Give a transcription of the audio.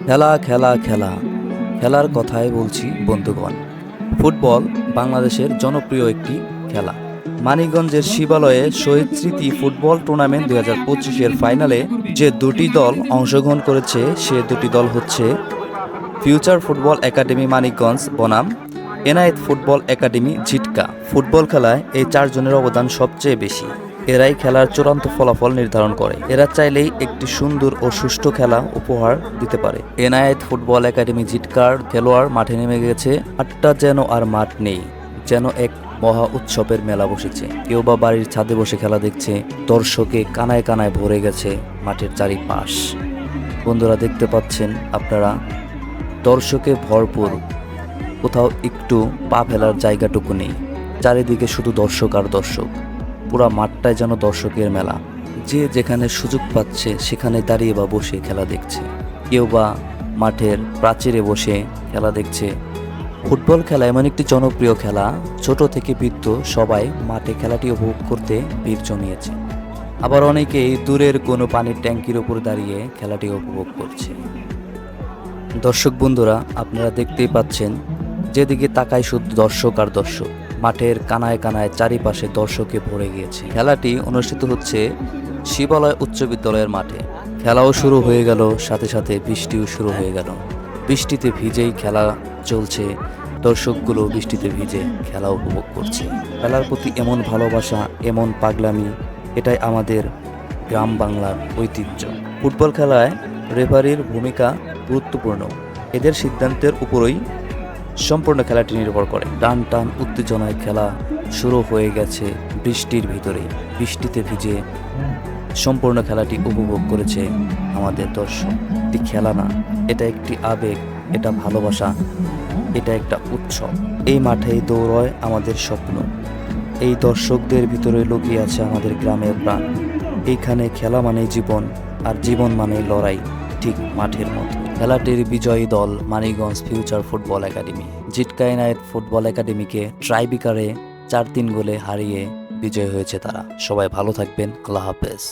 খেলা খেলা খেলা খেলার কথাই বলছি বন্ধুগণ। ফুটবল বাংলাদেশের জনপ্রিয় একটি খেলা। মানিকগঞ্জের শিবালয়ে শহীদ স্মৃতি ফুটবল টুর্নামেন্ট 2025-এর ফাইনালে যে দুটি দল অংশগ্রহণ করেছে সে দুটি দল হচ্ছে ফিউচার ফুটবল একাডেমি মানিকগঞ্জ বনাম Enayet football academy Jhitka. Football খেলায় এই চারজনের অবদান সবচেয়ে বেশি। এরাই খেলার চূড়ান্ত ফলাফল নির্ধারণ করে। এরা চাইলেই একটি সুন্দর ও সুষ্ঠু খেলা উপহার দিতে পারে। এনায়েত ফুটবল একাডেমি ঝিটকার খেলোয়াড় মাঠে নেমে গেছে। মাঠটা যেন আর মাঠ নেই, যেন এক মহা উৎসবের মেলা বসেছে। কেউ বা বাড়ির ছাদে বসে খেলা দেখছে। দর্শকে কানায় কানায় ভরে গেছে মাঠের চারিপাশ। বন্ধুরা, দেখতে পাচ্ছেন আপনারা, দর্শকে ভরপুর, কোথাও একটু পা ফেলার জায়গাটুকু নেই। চারিদিকে শুধু দর্শক আর দর্শক। পুরা মাঠটাই যেন দর্শকের মেলা। যে যেখানে সুযোগ পাচ্ছে সেখানে দাঁড়িয়ে বা বসে খেলা দেখছে। কেউ বা মাঠের প্রাচীরে বসে খেলা দেখছে। ফুটবল খেলা এমন একটি জনপ্রিয় খেলা, ছোট থেকে বৃদ্ধ সবাই মাঠে খেলাটি উপভোগ করতে ভিড় জমিয়েছে। আবার অনেকেই দূরের কোনো পানির ট্যাঙ্কির উপর দাঁড়িয়ে খেলাটি উপভোগ করছে। দর্শক বন্ধুরা, আপনারা দেখতেই পাচ্ছেন, যেদিকে তাকায় শুধু দর্শক আর দর্শক। মাঠের কানায় কানায় চারিপাশে দর্শকে ভরে গিয়েছে। খেলাটি অনুষ্ঠিত হচ্ছে শিবালয় উচ্চ বিদ্যালয়ের মাঠে। খেলাও শুরু হয়ে গেল, সাথে সাথে বৃষ্টিও শুরু হয়ে গেল। বৃষ্টিতে ভিজেই খেলা চলছে। দর্শকগুলো বৃষ্টিতে ভিজে খেলা উপভোগ করছে। খেলার প্রতি এমন ভালোবাসা, এমন পাগলামি, এটাই আমাদের গ্রাম বাংলার ঐতিহ্য। ফুটবল খেলায় রেফারির ভূমিকা গুরুত্বপূর্ণ। এদের সিদ্ধান্তের উপরই সম্পূর্ণ খেলাটি নির্ভর করে। টান টান উত্তেজনায় খেলা শুরু হয়ে গেছে বৃষ্টির ভিতরে। বৃষ্টিতে ভিজে সম্পূর্ণ খেলাটি উপভোগ করেছে আমাদের দর্শক। এটি খেলা না, এটা একটি আবেগ, এটা ভালোবাসা, এটা একটা উৎসব। এই মাঠেই দৌড়য় আমাদের স্বপ্ন। এই দর্শকদের ভিতরে লুকিয়ে আছে আমাদের গ্রামের প্রাণ। এইখানে খেলা মানেই জীবন, আর জীবন মানেই লড়াই, ঠিক মাঠের মতো। খেলাটির বিজয়ী দল Manikganj future football academy. Jhitka Enayet football একাডেমিকে ট্রাইবিকারে 4-3 গোলে হারিয়ে বিজয় হয়েছে তারা। সবাই ভালো থাকবেন। আল্লাহ হাফেজ।